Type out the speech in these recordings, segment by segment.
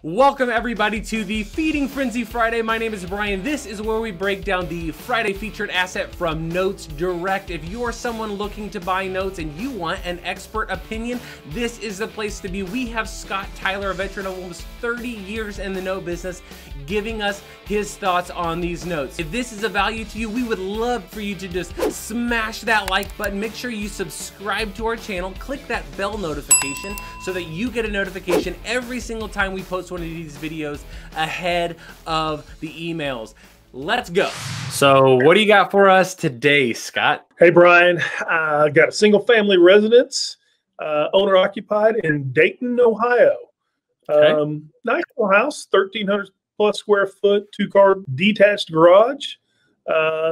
Welcome everybody to the Feeding Frenzy Friday. My name is Brian. This is where we break down the Friday featured asset from Notes Direct. If you're someone looking to buy notes and you want an expert opinion, this is the place to be. We have Scott Tyler, a veteran of almost 30 years in the note business, giving us his thoughts on these notes. If this is a value to you, we would love for you to just smash that like button. Make sure you subscribe to our channel, click that bell notification so that you get a notification every single time we post one of these videos ahead of the emails. Let's go. So what do you got for us today, Scott? Hey, Brian. I got a single family residence, owner occupied in Dayton, Ohio. Okay. Nice little house, 1,300 plus square foot, 2-car detached garage.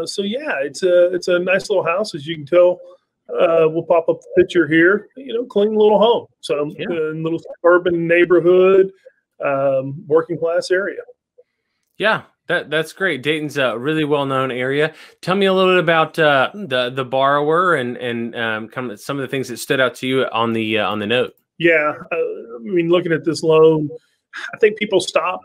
So yeah, it's a nice little house, as you can tell. We'll pop up the picture here. You know, clean little home. So Yeah. little suburban neighborhood, working class area. Yeah, that's great. Dayton's a really well-known area. Tell me a little bit about the borrower and kind of some of the things that stood out to you on the note. Yeah, I mean, looking at this loan, I think people stop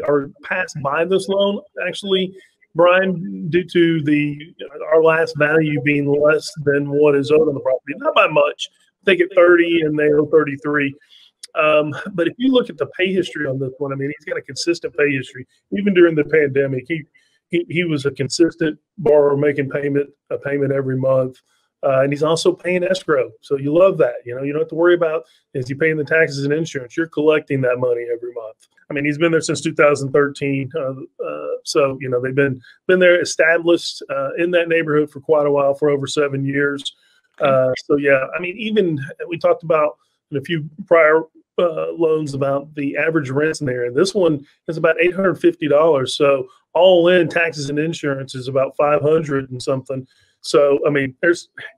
or pass by this loan, actually, Brian, due to our last value being less than what is owed on the property. Not by much. I think at 30 and they owe 33. But if you look at the pay history on this one, I mean, he's got a consistent pay history. Even during the pandemic, he was a consistent borrower, making a payment every month. And he's also paying escrow. So you love that. You know, you don't have to worry about, is he paying the taxes and insurance? You're collecting that money every month. I mean, he's been there since 2013. So, you know, they've been there established in that neighborhood for quite a while, for over 7 years. So, yeah, I mean, even we talked about in a few prior loans about the average rents in there. And this one is about $850. So all in, taxes and insurance is about $500 and something. So, I mean,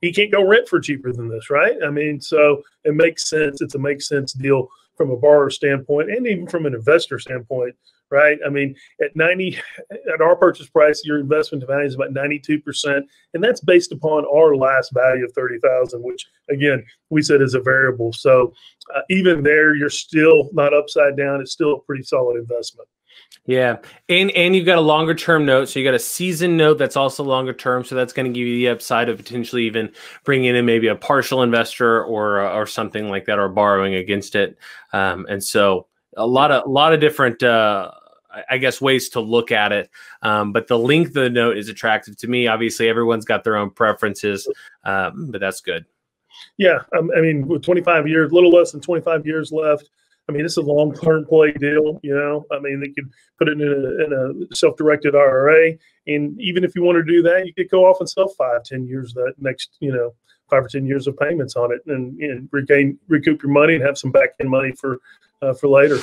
he can't go rent for cheaper than this, right? I mean, so it makes sense. It's a make sense deal from a borrower standpoint and even from an investor standpoint, right? I mean, at our purchase price, your investment value is about 92%, and that's based upon our last value of $30,000, which again we said is a variable. So even there, you're still not upside down. It's still a pretty solid investment. Yeah, and you've got a longer term note, so you got a season note that's also longer term, so that's going to give you the upside of potentially even bringing in maybe a partial investor or something like that, or borrowing against it. And so a lot of different I guess ways to look at it. But the length of the note is attractive to me. Obviously, everyone's got their own preferences, but that's good. Yeah, I mean, with 25 years, a little less than 25 years left. I mean, it's a long-term play deal, you know. I mean, they could put it in a self-directed IRA, and even if you want to do that, you could go off and sell 5-10 years that next, 5 or 10 years of payments on it, and recoup your money and have some back-end money for later.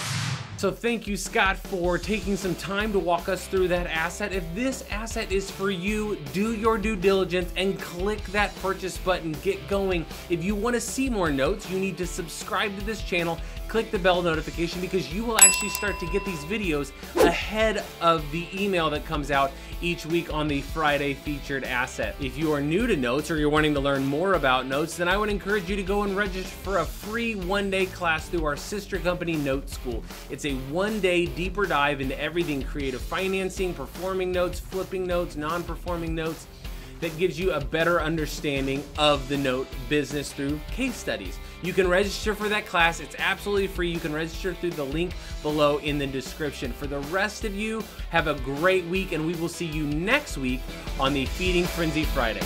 So thank you, Scott, for taking some time to walk us through that asset. If this asset is for you, do your due diligence and click that purchase button. Get going. If you want to see more notes, you need to subscribe to this channel, click the bell notification, because you will actually start to get these videos ahead of the email that comes out each week on the Friday featured asset. If you are new to notes or you're wanting to learn more about notes, then I would encourage you to go and register for a free one-day class through our sister company, Note School. It's a one-day deeper dive into everything creative financing, performing notes, flipping notes, non-performing notes, that gives you a better understanding of the note business through case studies. You can register for that class. It's absolutely free. You can register through the link below in the description. For the rest of you, have a great week, and we will see you next week on the Feeding Frenzy Friday.